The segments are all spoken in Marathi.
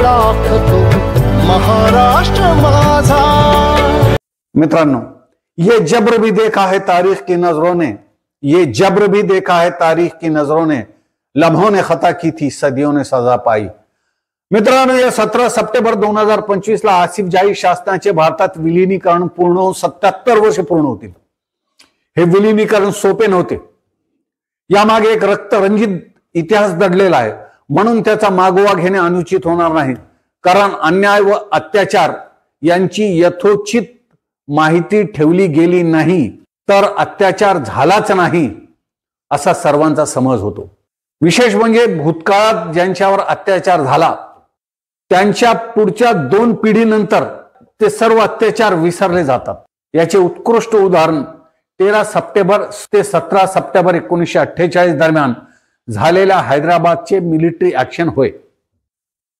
राखतो महाराष्ट्र माझा। मित्रांनो, ये जब्र भी देखा है तारीख की नजरों ने, ये जब्र भी देखा है तारीख की नजरों ने, लम्हों ने खता की थी सदियों ने सजा पाई। मित्रांनो, या 17 सप्टेंबर 2025 ला आसिफ जाही शासनाचे भारतात विलीनीकरण पूर्ण होऊन 77 वर्ष पूर्ण होतील। हे विलीनीकरण सोपे नव्हते, यामागे एक रक्तरंजित इतिहास दडलेला आहे, म्हणून त्याचा मागोवा घेणे अनुचित होणार नाही। कारण अन्याय व अत्याचार यांची यथोचित माहिती ठेवली गेली नाही तर अत्याचार झालाच नाही असा सर्वांचा समज होतो। विशेष म्हणजे भूतकाळात ज्यांच्यावर अत्याचार झाला त्यांच्या पुढच्या 2 पिढीनंतर ते सर्व अत्याचार विसरले जातात। याचे उत्कृष्ट उदाहरण 13 सप्टेंबर ते 17 सप्टेंबर 1948 दरम्यान झालेल्या हैदराबादचे मिलिटरी ऍक्शन होय।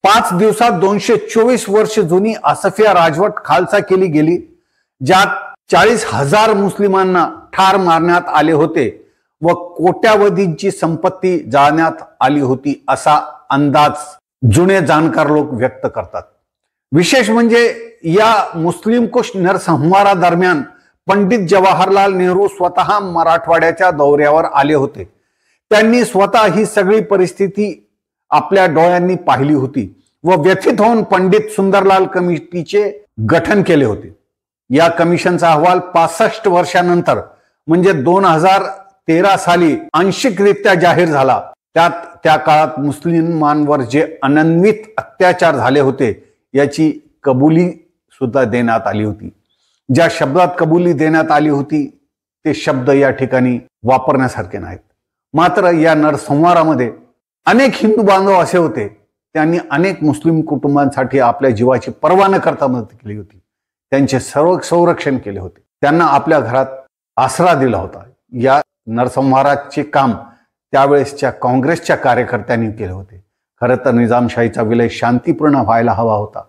5 दिवसात 224 वर्ष जुनी आसफिया राजवट खालसा केली गेली, ज्यात 40,000 मुस्लिमांना ठार मारण्यात आले होते व कोट्यावधींची संपत्ती जाळण्यात आली होती असा अंदाज जुने जाणकार लोक व्यक्त करतात। विशेष म्हणजे या मुस्लिम कुश नरसंहारादरम्यान पंडित जवाहरलाल नेहरू स्वतः मराठवाड्याच्या दौऱ्यावर आले होते। त्यांनी स्वतः ही सगळी परिस्थिती आपल्या डोळ्यांनी पाहिली होती व व्यथित होऊन पंडित सुंदरलाल कमिटीचे गठन केले होते। या कमिशनचा अहवाल 65 वर्षानंतर म्हणजे 2013 साली आंशिकरित्या जाहीर झाला। त्यात त्या काळात मुस्लिमांवर जे अनन्वित अत्याचार झाले होते याची कबुली सुद्धा देण्यात आली होती। ज्या शब्दात कबुली देण्यात आली होती ते शब्द या ठिकाणी वापरण्यासारखे नाहीत। मात्र या नरसंहारामध्ये अनेक हिंदू बांधव असे होते, त्यांनी अनेक मुस्लिम कुटुंबांसाठी आपल्या जीवाची पर्वा न करता मदत केली होती, त्यांचे सर्व संरक्षण केले होते, त्यांना आपल्या घरात आसरा दिला होता। या नरसंहाराचे काम त्यावेळेसच्या काँग्रेसच्या कार्यकर्त्यांनी केले होते। खरं तर निजामशाहीचा विलय शांतीपूर्ण व्हायला हवा होता,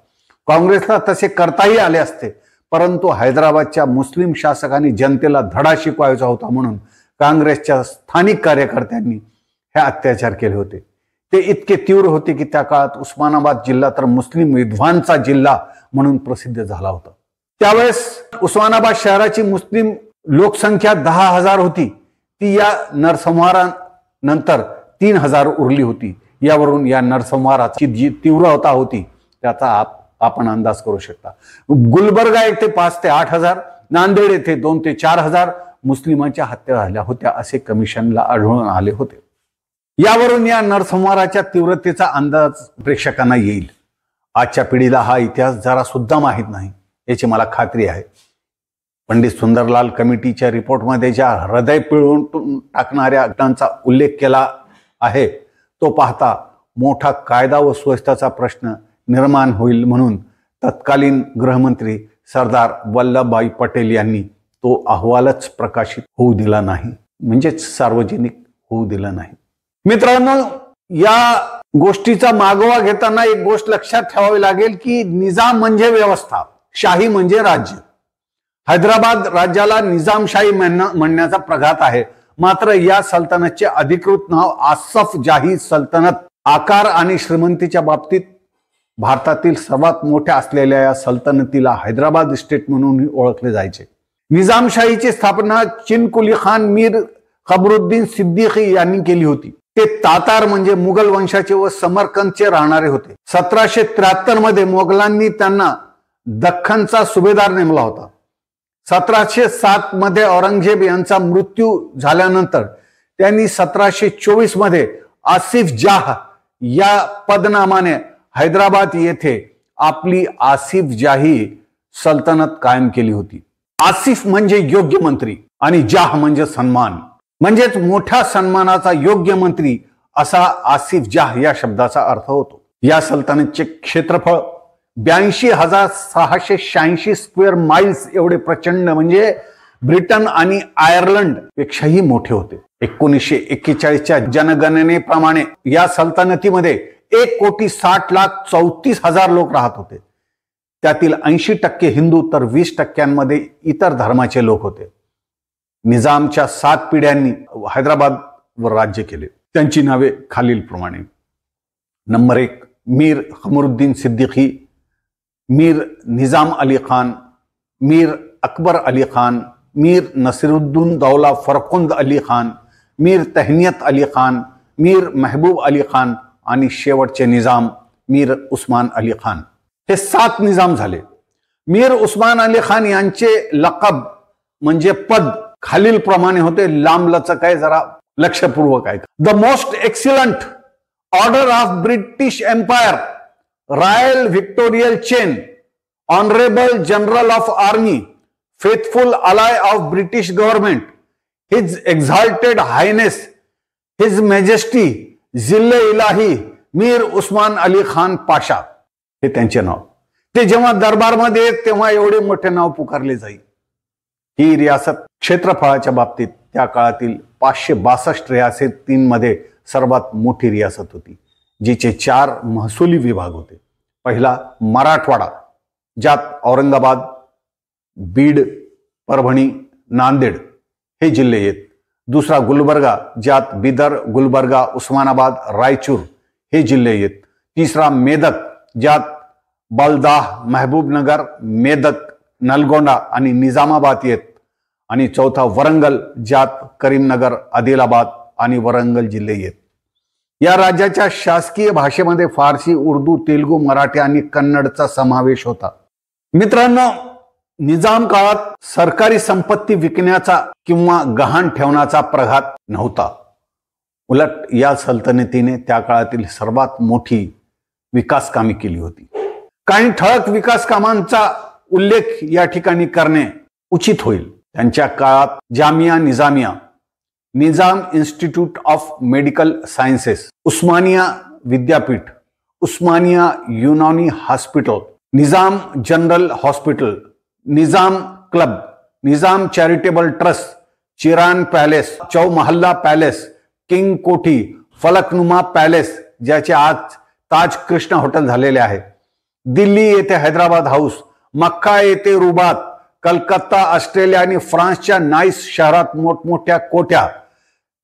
काँग्रेसला तसे करताही आले असते, परंतु हैदराबादच्या मुस्लिम शासकांनी जनतेला धडा शिकवायचा होता म्हणून काँग्रेसच्या स्थानिक कार्यकर्त्यांनी हे अत्याचार केले होते। ते इतके तीव्र होते की त्या काळात उस्मानाबाद जिल्हा तर मुस्लिम विद्वांचा जिल्हा म्हणून प्रसिद्ध झाला होता। त्यावेळेस उस्मानाबाद शहराची मुस्लिम लोकसंख्या 10,000 होती, ती या नरसंहारानंतर 3,000 उरली होती। यावरून या नरसंहाराची जी तीव्रता होती त्याचा आपण अंदाज करू शकता। गुलबर्गा येथे 5 ते 8,000, नांदेड येथे 2 ते 4,000 मुस्लिमांच्या हत्या झाल्या होत्या असे कमिशनला आढळून आले होते। यावरून या नरसंहाराच्या तीव्रतेचा अंदाज प्रेक्षकांना येईल। आजच्या पिढीला हा इतिहास जरा सुद्धा माहीत नाही याची मला खात्री आहे। पंडित सुंदरलाल कमिटीच्या रिपोर्टमध्ये ज्या हृदय पिळवून टाकणाऱ्या घटनांचा उल्लेख केला आहे तो पाहता मोठा कायदा व सुव्यवस्थेचा प्रश्न निर्माण होईल, म्हणून तत्कालीन गृहमंत्री सरदार वल्लभभाई पटेल यांनी तो अहवालच प्रकाशित होऊ दिला नाही, म्हणजेच सार्वजनिक होऊ दिला नाही। मित्रांनो, या गोष्टीचा मागोवा घेताना एक गोष्ट लक्षात ठेवावी लागेल की निजाम म्हणजे व्यवस्था, शाही म्हणजे राज्य। हैदराबाद राज्याला निजामशाही म्हणण्याचा प्रघात आहे, मात्र या सल्तनतचे अधिकृत नाव आसफ जाही सल्तनत। आकार आणि श्रीमंतीच्या बाबतीत भारतातील सर्वात मोठ्या असलेल्या या सल्तनतीला हैदराबाद स्टेट म्हणून ओळखले जायचे। निजामशाहीची स्थापना चिनकुली खान मीर खबरुद्दीन सिद्दीकी यांनी केली होती। ते तातार म्हणजे मुघल वंशाचे व समरकंदचे राहणारे होते। 1773 मध्ये मोगलांनी त्यांना दख्खनचा सुभेदार नेमला होता। 1707 मध्ये औरंगजेब यांचा मृत्यू झाल्यानंतर त्यांनी 1724 मध्ये आसिफ जाह या पदनामाने हैदराबाद येथे आपली आसिफ जाही सल्तनत कायम केली होती। आसिफ म्हणजे योग्य मंत्री आणि जाह म्हणजे सन्मान, म्हणजेच मोठ्या सन्मानाचा योग्य मंत्री असा आसिफ जाह या शब्दाचा अर्थ होतो। या सल्तनतचे क्षेत्रफळ 82,686 स्क्वेअर माइल्स एवढे प्रचंड म्हणजे ब्रिटन आणि आयर्लंड पेक्षाही मोठे होते। 1941च्या जनगणनेप्रमाणे या सल्तनतीमध्ये 1,60,34,000 लोक राहत होते। त्यातील 80% हिंदू तर 20% इतर धर्माचे लोक होते। निजामच्या 7 पिढ्यांनी हैदराबादवर राज्य केले। त्यांची नावे खालीलप्रमाणे: नंबर 1 मीर कमरुद्दीन सिद्दीकी, मीर निजाम अली खान, मीर अकबर अली खान, मीर नसीरुद्दीन दौला फरकुंद अली खान, मीर तहनियत अली खान, मीर महबूब अली खान आणि शेवटचे निजाम मीर उस्मान अली खान. हे 7 निजाम झाले. मीर उस्मान अली खान यांचे लक़ब म्हणजे पद खालील प्रमाणे होते. लांबलचक आहे, जरा लक्षपूर्वक आहे. The most excellent order of British empire, royal Victorian chain, honourable general of army, faithful ally of British government, his exalted highness his majesty जिल्ले इलाही मीर उस्मान अली खान पाशा, हे त्यांचे नाव. ते जेव्हा दरबारमध्ये येत तेव्हा एवढे मोठे नाव पुकारले जाईल. ही रियासत क्षेत्रफळाच्या बाबतीत त्या काळातील 562 रियासतींमध्ये सर्वात मोठी रियासत होती, जिचे 4 महसुली विभाग होते. पहिला मराठवाडा, ज्यात औरंगाबाद, बीड, परभणी, नांदेड हे जिल्हे येत. दुसरा गुलबर्गा, ज्यात बिदर, गुलबर्गा, उस्मानाबाद, रायचूर हे जिल्हे येत. तिसरा मेदक, ज्यात बलदाह, महबूबनगर, मेदक, नलगोंडा आणि निजामाबाद येत. आणि चौथा वरंगल, ज्यात करीमनगर, आदिलाबाद आणि वरंगल जिल्हे येत. या राज्याच्या शासकीय भाषेमध्ये फारसी, उर्दू, तेलुगू, मराठी आणि कन्नडचा समावेश होता. मित्रांनो, निजाम काळात सरकारी संपत्ती विकण्याचा किंवा गहाण ठेवण्याचा प्रघात नव्हता. उलट या सल्तनतीने त्या काळातील सर्वात मोठी विकास कामे केली होती. काही ठळक विकास कामांचा उल्लेख या ठिकाणी करणे उचित होईल. त्यांच्या काळात Jamia Nizamia, Nizam institute of medical sciences, Osmania विद्यापीठ, Osmania Unani hospital, Nizam general hospital, Nizam club, Nizam charitable trust, Chiran palace, Chowmahalla palace, king Kothi, Falaknuma palace, ज्याचे आज ताज कृष्णा हॉटेल झालेले आहे, दिल्ली येथे हैदराबाद हाऊस, मक्का येथे रुबात, कलकत्ता, ऑस्ट्रेलिया आणि फ्रान्सच्या नाईस शहरात मोठमोठ्या कोठ्या,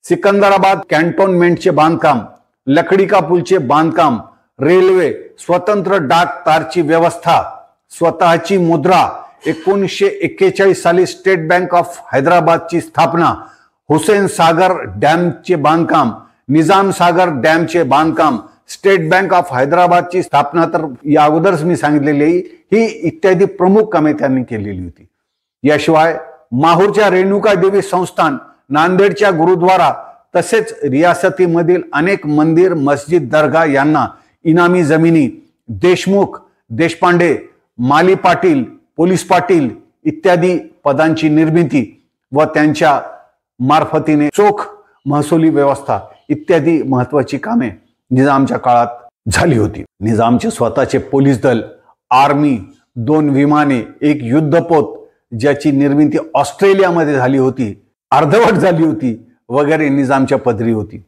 सिकंदराबाद कॅन्टोन्मेंटचे बांधकाम, लकडी का पुलचे बांधकाम, रेल्वे, स्वतंत्र डाक तारची व्यवस्था, स्वतःची मुद्रा, 1941 साली स्टेट बँक ऑफ हैदराबादची स्थापना, हुसेन सागर डॅमचे बांधकाम, निजाम सागर डॅमचे बांधकाम, स्टेट बँक ऑफ हैदराबादची स्थापना तर या अगोदरच मी सांगितलेली ही इत्यादी प्रमुख कामे त्यांनी केलेली होती. याशिवाय माहूरच्या रेणुका देवी संस्थान, नांदेडच्या गुरुद्वारा तसेच रियासतीमधील अनेक मंदिर, मस्जिद, दर्गा यांना इनामी जमिनी, देशमुख, देशपांडे, माली पाटील, पोलीस पाटील इत्यादी पदांची निर्मिती व त्यांच्या मार्फतीने चोख महसुली व्यवस्था इत्यादी महत्वाची कामे निजामच्या काळात झाली होती. निजामचे स्वतःचे पोलीस दल, आर्मी, 2 विमाने, 1 युद्धपोत ज्याची निर्मिती ऑस्ट्रेलियामध्ये झाली होती, अर्धवट झाली होती वगैरे निजामच्या पदरी होती.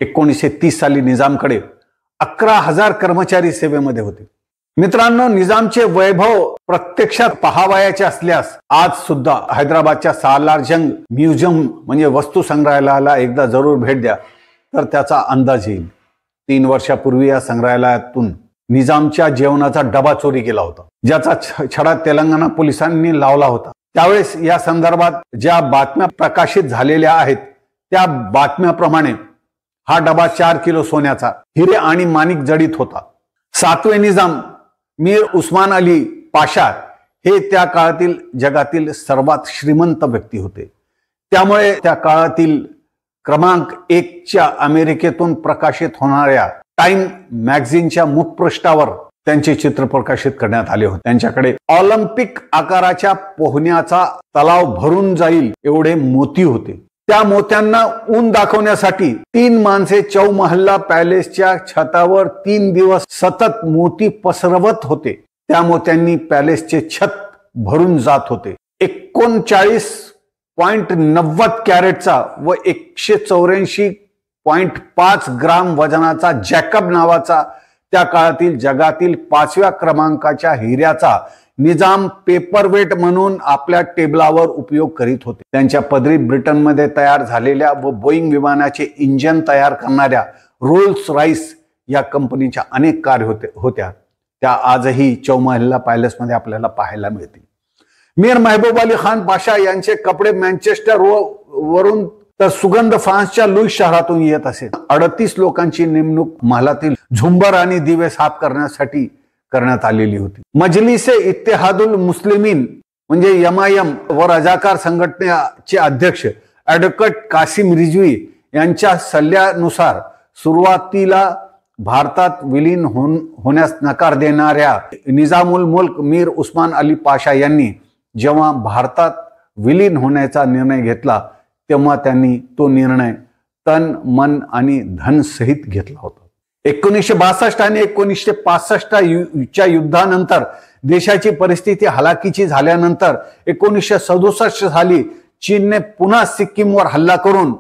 1930 साली निजामकडे 11,000 कर्मचारी सेवेमध्ये होते. मित्रांनो, निजामचे वैभव प्रत्यक्षात पाहावयाचे असल्यास आज सुद्धा हैदराबादच्या सालारजंग म्युझियम म्हणजे वस्तू संग्रहालयाला एकदा जरूर भेट द्या, तर त्याचा अंदाज येईल. 3 वर्षापूर्वी या संग्रहालयातून निजामच्या जेवणाचा डबा चोरी केला होता, ज्याचा छडा तेलंगणा पोलिसांनी लावला होता. त्यावेळेस या संदर्भात ज्या बातम्या प्रकाशित झालेल्या आहेत त्या बातम्याप्रमाणे हा डबा 4 किलो सोन्याचा, हिरे आणि माणिक जडित होता. 7वे निजाम मीर उस्मान अली पाशा हे त्या काळातील जगातील सर्वात श्रीमंत व्यक्ती होते. त्यामुळे त्या काळातील क्रमांक 1च्या अमेरिकेतून प्रकाशित होणाऱ्या टाइम मॅगझिनच्या मुखपृष्ठावर त्यांचे चित्र प्रकाशित करण्यात आले होते. त्यांच्याकडे ऑलिम्पिक आकाराच्या पोहण्याचा तलाव भरून जाईल एवढे मोती होते. त्या मोत्यांना ऊन दाखवण्यासाठी 3 माणसे चौमहल्ला पॅलेसच्या छतावर 3 दिवस सतत मोती पसरवत होते. त्या मोत्यांनी पॅलेसचे छत भरून जात होते. 39.90 कॅरेटचा व 184.5 ग्राम वजनाचा जॅकब नावाचा त्या काळातील जगातील 5व्या क्रमांकाच्या हिऱ्याचा निजाम पेपरवेट म्हणून आपल्या टेबलावर उपयोग करीत होते. त्यांच्या पदरी ब्रिटनमध्ये तयार झालेल्या व बोईंग विमानाचे इंजिन तयार करणाऱ्या रोल्स रॉइस या कंपनीच्या अनेक कार होत्या त्या आजही चौमहल्ला पॅलेसमध्ये आपल्याला पाहायला मिळतील. मीर महबूब अली खान पाशा यांचे कपडे मँचेस्टर वरून तर सुगंध फ्रान्सच्या लुईस शहरातून येत असे. 38 लोकांची नेमणूक महालातील झुंबर आणि दिवे साफ करण्यासाठी करण्यात आलेली होती. मजलिसे इत्तेहादुल मुस्लिमीन म्हणजे MIM व रजाकार संघटनेचे अध्यक्ष ॲडव्होकेट कासिम रिजवी यांच्या सल्ल्यानुसार सुरुवातीला भारतात विलीन होण्यास नकार देणाऱ्या निजामुल मुल्क मीर उस्मान अली पाशा यांनी जेव्हा भारतात विलीन होण्याचा निर्णय घेतला तेव्हा त्यांनी तो निर्णय तन मन आणि धन सहित घेतला होता. 1962 आणि 1965 च्या युद्धानंतर देशाची परिस्थिती हलाखीची झाल्यानंतर 1967 साली चीनने पुन्हा सिक्कीमवर हल्ला करून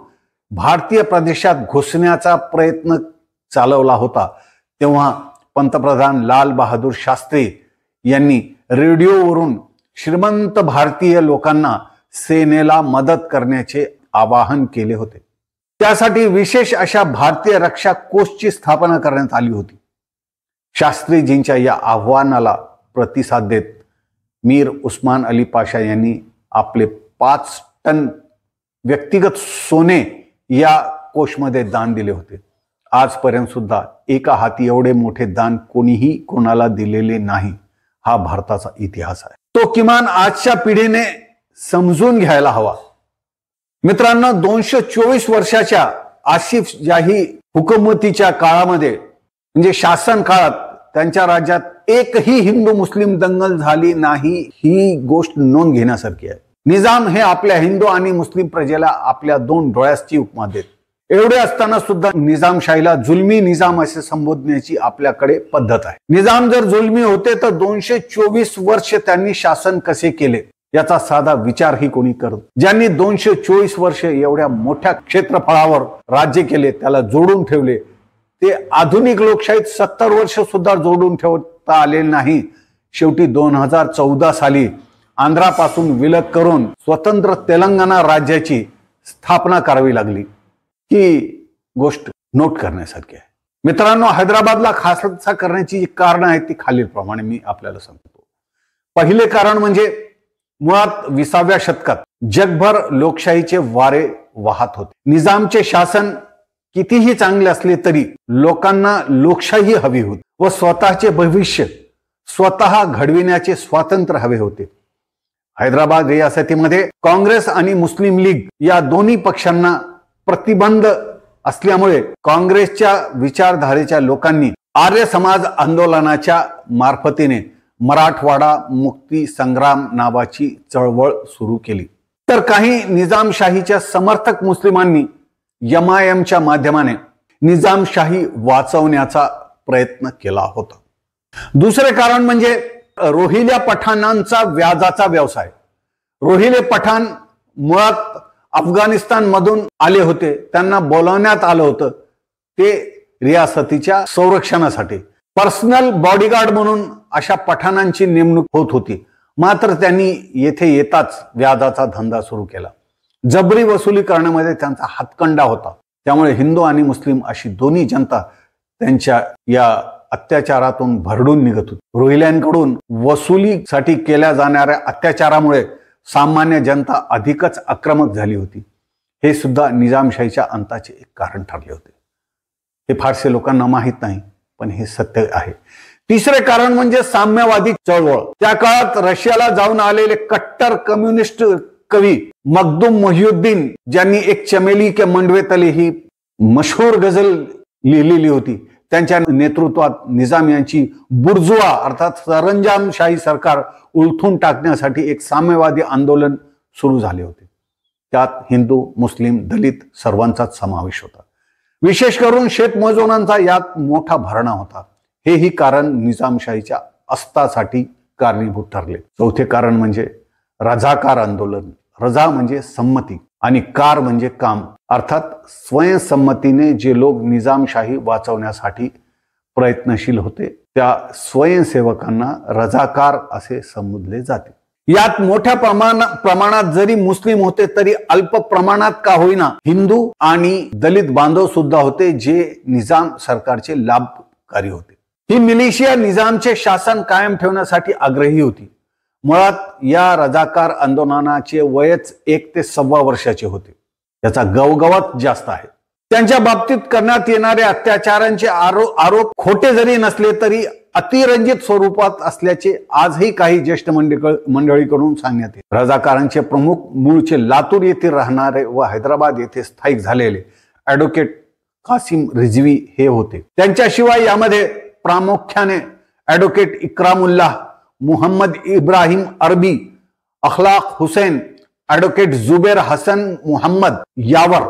भारतीय प्रदेशात घुसण्याचा प्रयत्न चालवला होता. तेव्हा पंतप्रधान लाल बहादूर शास्त्री यांनी रेडिओवरून श्रीमंत भारतीय लोकांना सेनेला मदत करण्याचे आवाहन केले होते. त्यासाठी विशेष अशा भारतीय रक्षा कोषची स्थापना करण्यात आली होती. शास्त्रीजींच्या या आव्हानाला प्रतिसाद देत मीर उस्मान अली पाशा यांनी आपले 5 टन व्यक्तिगत सोने या कोषमध्ये दान दिले होते. आजपर्यंत सुद्धा एका हाती एवढे मोठे दान कोणीही कोणाला दिलेले नाही. हा भारताचा इतिहास आहे. तो किमान आजच्या पिढीने समजून घ्यायला हवा. मित्रांनो, 224 वर्षाच्या आसिफ जाही हुकुमतीच्या काळामध्ये म्हणजे शासन काळात त्यांच्या राज्यात एकही हिंदू मुस्लिम दंगल झाली नाही. ही गोष्ट नोंद घेण्यासारखी आहे. निजाम हे आपल्या हिंदू आणि मुस्लिम प्रजेला आपल्या 2 डोळ्याची उपमा देत. एवढे असताना सुद्धा निजामशाहीला जुलमी निजाम असे संबोधण्याची आपल्याकडे पद्धत आहे. निजाम जर जुलमी होते तर 224 वर्ष त्यांनी शासन कसे केले याचा साधा विचारही कोणी करत. ज्यांनी 224 वर्ष एवढ्या मोठ्या क्षेत्रफळावर राज्य केले त्याला जोडून ठेवले ते आधुनिक लोकशाहीत 70 वर्ष सुद्धा जोडून ठेवता आले नाही. शेवटी 2014 साली आंध्रापासून विलग करून स्वतंत्र तेलंगणा राज्याची स्थापना करावी लागली. ही गोष्ट नोट करण्यासारखी आहे. मित्रांनो, हैदराबादला खालसा करण्याची जी कारणं आहेत ती खालीलप्रमाणे मी आपल्याला सांगतो. पहिले कारण म्हणजे मुळात 20व्या शतकात जगभर लोकशाहीचे वारे वाहत होते. निजामचे शासन कितीही चांगले असले तरी लोकांना लोकशाही हवी होती व स्वतःचे भविष्य स्वतः घडविण्याचे स्वातंत्र्य हवे होते. हैदराबाद रियासतीमध्ये काँग्रेस आणि मुस्लिम लीग या दोन्ही पक्षांना प्रतिबंध असल्यामुळे काँग्रेसच्या विचारधारेच्या लोकांनी आर्य समाज आंदोलनाच्या मार्फतीने मराठवाडा मुक्ती संग्राम नावाची चळवळ सुरू केली. तर काही निजामशाहीच्या समर्थक मुस्लिमांनी MIMच्या माध्यमाने निजामशाही वाचवण्याचा प्रयत्न केला होता. दुसरे कारण म्हणजे रोहिल्या पठाणांचा व्याजाचा व्यवसाय. रोहिले पठाण मुळात अफगाणिस्तान मधून आले होते. त्यांना बोलावण्यात आलं होतं ते रियासतीच्या संरक्षणासाठी. पर्सनल बॉडीगार्ड म्हणून अशा पठाणांची नेमणूक होत होती. मात्र त्यांनी येथे येताच व्याजाचा धंदा सुरू केला. जबरी वसुली करण्यामध्ये त्यांचा हातखंडा होता. त्यामुळे हिंदू आणि मुस्लिम अशी दोन्ही जनता त्यांच्या या अत्याचारातून भरडून निघत होती. रोहिल्यांकडून वसुलीसाठी केल्या जाणाऱ्या अत्याचारामुळे सामान्य जनता अधिकच आक्रमक झाली होती. हे सुद्धा निजामशाहीच्या अंताचे एक कारण ठरले होते. हे फारसे लोकांना माहीत नाही पण हे सत्य आहे. तिसरे कारण म्हणजे साम्यवादी चळवळ. त्या काळात रशियाला जाऊन आलेले कट्टर कम्युनिस्ट कवी मखदूम मोहिउद्दीन ज्यांनी एक चमेली के मंडवे तले ही मशहूर गझल लिहिलेली होती. त्यांच्या नेतृत्वात निजाम यांची बुर्जुआ अर्थात सरंजामशाही सरकार उलथून टाकण्यासाठी एक साम्यवादी आंदोलन सुरू झाले होते. त्यात हिंदू मुस्लिम दलित सर्वांचाच समावेश होता. विशेष करून शेतमजुरांचा यात मोठा भरणा होता. हेही कारण निजामशाहीच्या अस्तासाठी कारणीभूत ठरले. चौथे कारण म्हणजे रजाकार आंदोलन. रजा म्हणजे संमती आणि कार म्हणजे काम अर्थात स्वयंसंमतीने जे लोक निजामशाही वाचवण्यासाठी प्रयत्नशील होते त्या स्वयंसेवकांना रजाकार असे संबोधले जाते. यात मोठ्या प्रमाणात जरी मुस्लिम होते तरी अल्प प्रमाणात का होईना हिंदू आणि दलित बांधव सुद्धा होते, जे निजाम सरकारचे लाभकारी होते. ही मिलिशिया निजामचे शासन कायम ठेवण्यासाठी आग्रही होती. मुळात या रजाकार आंदोलनाचे वयच 1 ते 1.25 वर्षाचे होते. याचा गवगवत जास्त आहे. त्यांच्या बाबतीत करण्यात येणारे अत्याचारांचे आरोप खोटे जरी नसले तरी अतिरंजित स्वरूपात असल्याचे आजही काही ज्येष्ठ मंडळीकडून सांगण्यात येते. रजाकारांचे प्रमुख मूळचे लातूर येथे राहणारे व हैदराबाद येथे स्थायिक झालेले ॲडव्होकेट कासिम रिझवी हे होते. त्यांच्याशिवाय यामध्ये प्रामुख्याने ॲडव्होकेट इक्रामुल्लाह, मुहम्मद इब्राहिम अरबी, अखलाक हुसैन, ॲडव्होकेट जुबेर हसन मुहम्मद यावर,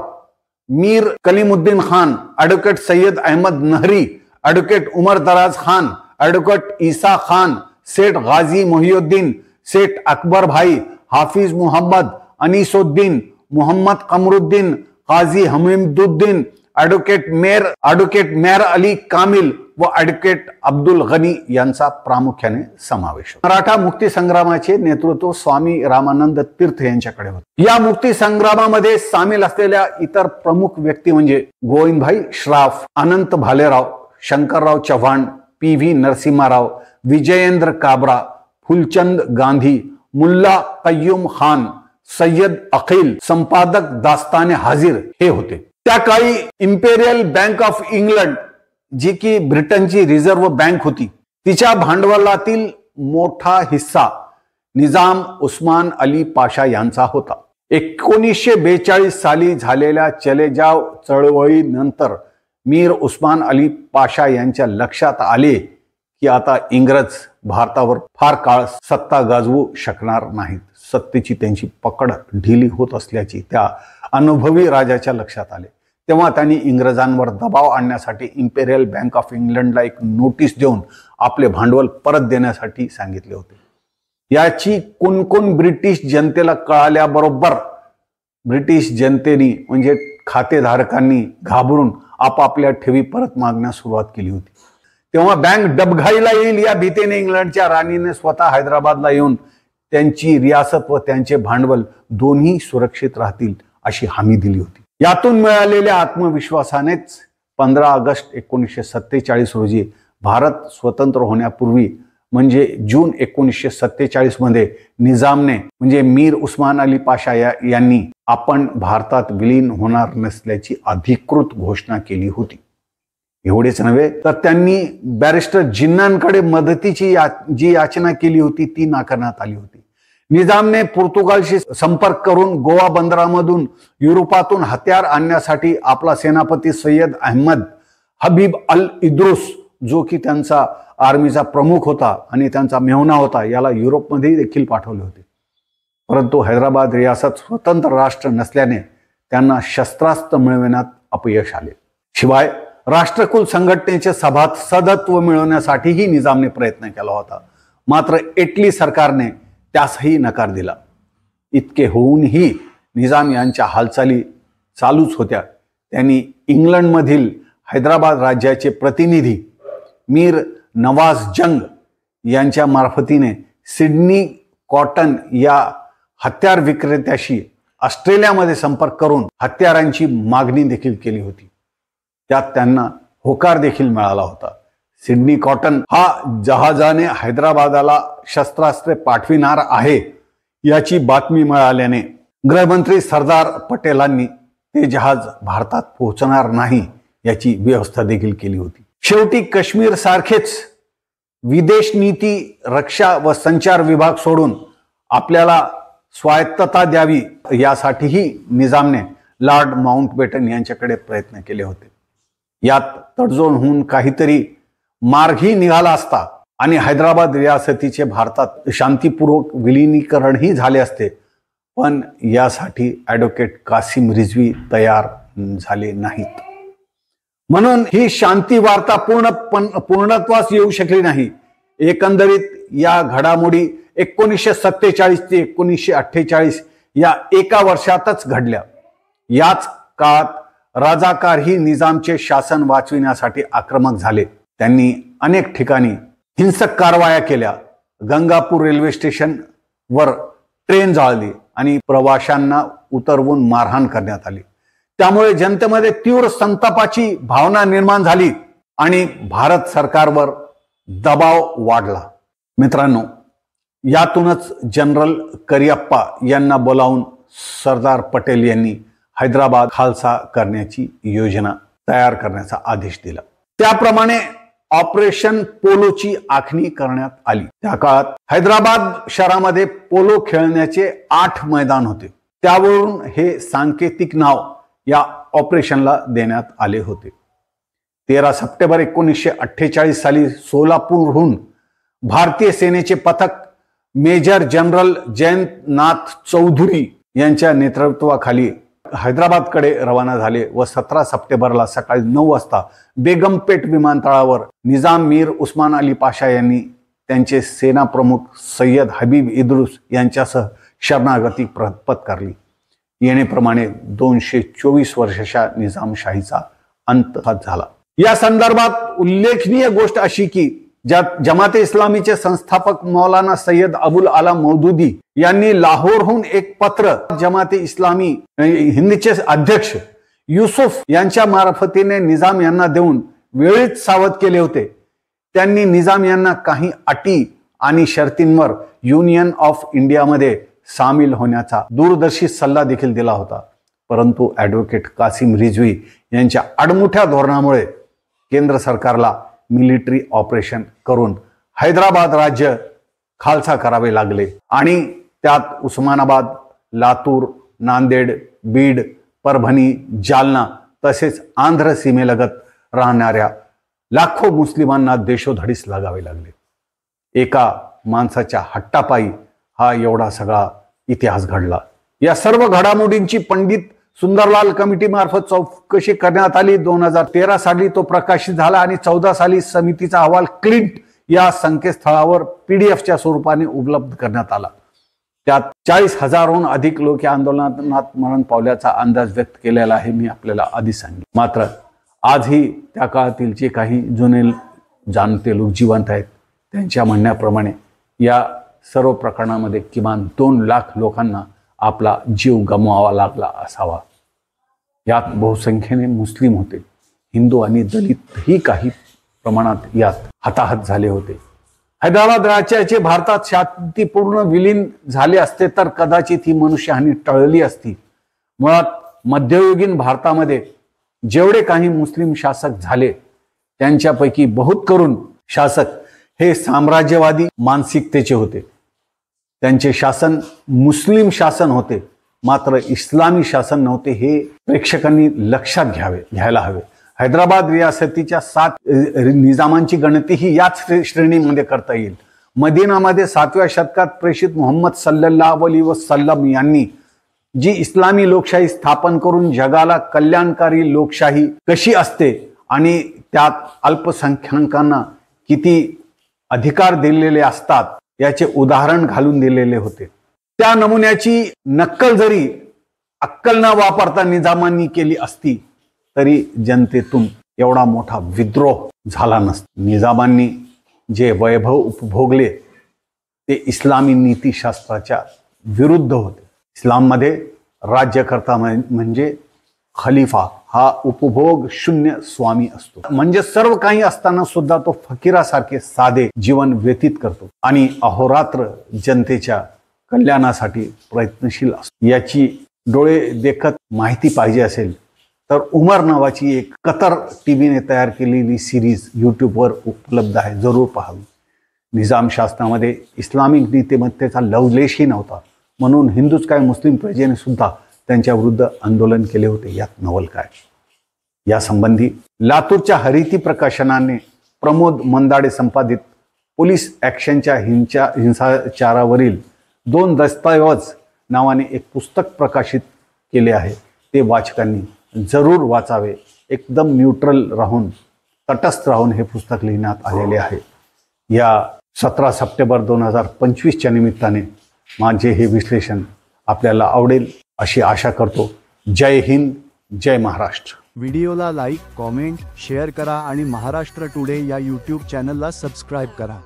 मीर कलीमुद्दीन खान, ॲडव्होकेट सय्यद अहमद नहरी, ॲडव्होकेट उमर दराज खान, ॲडव्होकेट ईसा खान, सेठ गाजी मोहिउद्दीन, सेठ अकबर भाई, हाफिज मुहम्मद अनीसुद्दीन, मोहम्मद कमरुद्दीन, काजी हमीदुद्दीन, ॲडव्होकेट मेर अली कामिल व ॲडव्होकेट अब्दुल गनी यांचा प्रामुख्याने समावेश. मराठा मुक्ती संग्रामाचे नेतृत्व स्वामी रामानंद तीर्थ यांच्याकडे होते. या मुक्ती संग्रामामध्ये सामील असलेल्या इतर प्रमुख व्यक्ती म्हणजे गोविंदभाई श्राफ, अनंत भालेराव, शंकरराव चव्हाण, PV नरसिम्हाराव, विजयेंद्र काबरा, फुलचंद गांधी, मुल्ला कय्यूम खान, सय्यद अखिल, संपादक दास्ताने हाजीर हे होते. त्या काळी इम्पेरियल बँक ऑफ इंग्लंड, जी की ब्रिटनची रिझर्व्ह बँक होती, तिच्या भांडवलातील मोठा हिस्सा निजाम उस्मान अली पाशा यांचा होता. 1942 साली झालेल्या चले जाव चळवळीनंतर मीर उस्मान अली पाशा यांच्या लक्षात आले की आता इंग्रज भारतावर फार काळ सत्ता गाजवू शकणार नाहीत. सत्तेची त्यांची पकड ढिली होत असल्याची त्या अनुभवी राजाच्या लक्षात आले. तेव्हा त्यांनी इंग्रजांवर दबाव आणण्यासाठी इम्पेरियल बँक ऑफ इंग्लंडला एक नोटीस देऊन आपले भांडवल परत देण्यासाठी सांगितले होते. याची कुणकुण ब्रिटिश जनतेला कळाल्याबरोबर ब्रिटिश जनतेने म्हणजे खातेधारकांनी घाबरून आपापल्या ठेवी परत मागण्यास सुरुवात केली होती. तेव्हा बँक डबघाईला येईल या भीतीने इंग्लंडच्या राणीने स्वतः हैदराबादला येऊन त्यांची रियासत व त्यांचे भांडवल दोन्ही सुरक्षित राहतील अशी हमी दिली होती. यातून मिळालेल्या आत्मविश्वासानेच 15 ऑगस्ट 1947 रोजी भारत स्वतंत्र होण्यापूर्वी म्हणजे जून 1947 मध्ये निजामने म्हणजे मीर उस्मान अली पाशा यांनी आपण भारतात विलीन होणार नसल्याची अधिकृत घोषणा केली होती. एवढेच नव्हे तर त्यांनी बॅरिस्टर जिन्नांकडे मदतीची जी याचना केली होती ती नाकारण्यात आली होती. निजामने पोर्तुगालशी संपर्क करून गोवा बंदरामधून युरोपातून हत्यार आणण्यासाठी आपला सेनापती सय्यद अहमद हबीब अल इद्रुस, जो की त्यांचा आर्मीचा प्रमुख होता आणि त्यांचा मेहुणा होता, याला युरोपमध्ये देखील पाठवले होते. परंतु हैदराबाद रियासत स्वतंत्र राष्ट्र नसल्याने त्यांना शस्त्रास्त्र मिळविण्यात अपयश आले. शिवाय राष्ट्रकुल संघटनेचे सदस्यत्व मिळवण्यासाठीही निजामने प्रयत्न केला होता. मात्र इटली सरकारने त्यासही नकार दिला. इतके होऊनही निजाम यांच्या हालचाली चालूच होत्या. त्यांनी इंग्लंडमधील हैदराबाद राज्याचे प्रतिनिधी मीर नवाज जंग यांच्या मार्फतीने सिडनी कॉटन या हत्यार विक्रेत्याशी ऑस्ट्रेलियामध्ये संपर्क करून हत्यारांची मागणी देखील केली होती. त्यात त्यांना होकार देखील मिळाला होता. सिडनी कॉटन हा जहाजाने हैदराबादला शस्त्रास्त्रे पाठविणार आहे याची बातमी मिळाल्याने गृहमंत्री सरदार पटेलांनी ते जहाज भारतात पोहोचणार नाही याची व्यवस्था देखील केली होती. शेवटी काश्मीर सारखेच विदेश नीती, रक्षा व संचार विभाग सोडून आपल्याला स्वायत्तता द्यावी यासाठीही निजामने लॉर्ड माउंटबेटन यांच्याकडे प्रयत्न केले होते. यात तडजोड होऊन काहीतरी मार्गही निघाला असता आणि हैदराबाद रियासतीचे भारतात शांतीपूर्वक विलिनीकरणही झाले असते. पण यासाठी ॲडव्होकेट कासिम रिझवी तयार झाले नाहीत. म्हणून ही शांती वार्ता पूर्णत्वास येऊ शकली नाही. एकंदरीत या घडामोडी 1947 ते 1948 या एका वर्षातच घडल्या. याच काळात राजाकारही निजामचे शासन वाचविण्यासाठी आक्रमक झाले. त्यांनी अनेक ठिकाणी हिंसक कारवाया केल्या. गंगापूर रेल्वे स्टेशन वर ट्रेन जाळली आणि प्रवाशांना उतरवून मारहाण करण्यात आली। त्यामुळे जनतेमध्ये तीव्र संतापाची भावना निर्माण झाली आणि भारत सरकारवर दबाव वाढला। मित्रांनो, यातूनच जनरल करियप्पा यांना बोलावून सरदार पटेल यांनी हैदराबाद खालसा करण्याची योजना तयार करण्याचा आदेश दिला। त्याप्रमाणे ऑपरेशन पोलोची आखणी करण्यात आली। त्या काळात हैदराबाद शहरामध्ये पोलो खेळण्याचे 8 मैदान होते। त्यावरून हे सांकेतिक नाव या ऑपरेशनला देण्यात आले होते। 13 सप्टेंबर 1948 साली सोलापूरहून भारतीय सेनेचे पथक मेजर जनरल जयंतनाथ चौधरी यांच्या नेतृत्वाखाली हैदराबादकडे रवाना झाले व 17 सप्टेंबरला सकाळी 9 वाजता बेगमपेट विमानतळावर निजाम मीर उस्मान अली पाशा यांनी त्यांचे सेनाप्रमुख सय्यद हबीब इद्रुस यांच्यासह शरणागती पत्करली। येणेप्रमाणे 224 वर्षाच्या निजामशाहीचा अंत झाला। या संदर्भात उल्लेखनीय गोष्ट अशी की ज्यात जमाते इस्लामीचे संस्थापक मौलाना सय्यद अबुल आला मौदूदी यांनी लाहोरहून एक पत्र जमाते इस्लामी हिंदचे अध्यक्ष युसुफ यांच्या मार्फतीने निजाम यांना देऊन वेळीच सावध केले होते। त्यांनी निजाम यांना काही अटी आणि शर्तींवर युनियन ऑफ इंडियामध्ये सामील होण्याचा दूरदर्शी सल्ला देखील दिला होता। परंतु ॲडव्होकेट कासिम रिजवी यांच्या आडमुठ्या धोरणामुळे केंद्र सरकारला मिलिटरी ऑपरेशन करून हैदराबाद राज्य खालसा करावे लागले आणि त्यात उस्मानाबाद, लातूर, नांदेड, बीड, परभणी, जालना तसेच आंध्र सीमेलगत राहणाऱ्या लाखो मुस्लिमांना देशोधडीस लागावे लागले। एका माणसाच्या हट्टापायी हा एवढा सगळा इतिहास घडला। या सर्व घडामोडींची पंडित सुंदरलाल कमिटी मार्फत चौकशी करण्यात आली। 2013 साली तो प्रकाशित झाला आणि 14 साली समितीचा अहवाल क्लिंट या संकेतस्थळावर पीडीएफच्या स्वरूपाने उपलब्ध करण्यात आला। त्यात 40,000हून अधिक लोक या आंदोलनात मरण पावल्याचा अंदाज व्यक्त केलेला आहे, मी आपल्याला आधी सांगितले। मात्र आजही त्या काळातील जे काही जुने जाणते लोक जिवंत आहेत त्यांच्या म्हणण्याप्रमाणे या सर्व प्रकरणामध्ये किमान 2 लाख लोकांना आपला जीव गमवावा लागला असावा। यात बहुसंख्येने मुस्लिम होते, हिंदू आणि दलितही काही प्रमाणात यात हताहत झाले होते। हैदराबाद राज्याचे भारतात शांतीपूर्ण विलीन झाले असते तर कदाचित ही मनुष्यहानी टळली असती। मुळात मध्ययुगीन भारतामध्ये जेवढे काही मुस्लिम शासक झाले त्यांच्यापैकी बहुत करून शासक हे साम्राज्यवादी मानसिकतेचे होते। त्यांचे शासन मुस्लिम शासन होते, मात्र इस्लामी शासन नव्हते हे प्रेक्षकांनी लक्षात घ्यायला हवे। हैदराबाद रियासतीच्या 7 निजामांची गणतीही याच श्रेणीमध्ये करता येईल। मदिनामध्ये 7व्या शतकात प्रेषित मोहम्मद सल्लल्लाहु अलैहि वसल्लम यांनी जी इस्लामी लोकशाही स्थापन करून जगाला कल्याणकारी लोकशाही कशी असते आणि त्यात अल्पसंख्याकांना किती अधिकार दिलेले असतात याचे उदाहरण घालून दिलेले होते। त्या नमुन्याची नक्कल जरी अक्कल न वापरता निजामांनी केली असती तरी जनतेतून एवढा मोठा विद्रोह झाला नसता। निजामांनी जे वैभव उपभोगले ते इस्लामी नीतिशास्त्राच्या विरुद्ध होते। इस्लाममध्ये राज्यकर्ता म्हणजे खलिफा हा उपभोग शून्य स्वामी असतो, म्हणजे सर्व काही असताना सुद्धा तो फकीरासारखे साधे जीवन व्यतीत करतो आणि अहोरात्र जनतेच्या कल्याणासाठी प्रयत्नशील असतो। याची डोळे देखत माहिती पाहिजे असेल तर उमर नावाची एक कतर टीव्हीने तयार केलेली सिरीज यूट्यूबवर उपलब्ध आहे, जरूर पाहावी। निजाम शासनामध्ये इस्लामिक नीतिमत्तेचा लवलेशही नव्हता, म्हणून हिंदूच काय मुस्लिम प्रजेने सुद्धा त्यांच्या विरुद्ध आंदोलन केले होते। यात नवल काय? या संबंधी लातूरच्या हरिती प्रकाशनाने प्रमोद मंदाडे संपादित पोलीस ॲक्शनच्या हिंसाचारावरील 2 दस्तऐवज नावाने एक पुस्तक प्रकाशित केले आहे। ते वाचकांनी जरूर वाचावे। एकदम न्यूट्रल राहून, तटस्थ राहून हे पुस्तक लिहिण्यात आलेले आहे। या 17 सप्टेंबर 2025च्या निमित्ताने माझे हे विश्लेषण आपल्याला आवडेल अशी आशा करतो। जय हिंद, जय महाराष्ट्र। व्हिडिओला लाईक, कॉमेंट, शेअर करा आणि महाराष्ट्र टुडे या यूट्यूब चॅनलला सबस्क्राईब करा।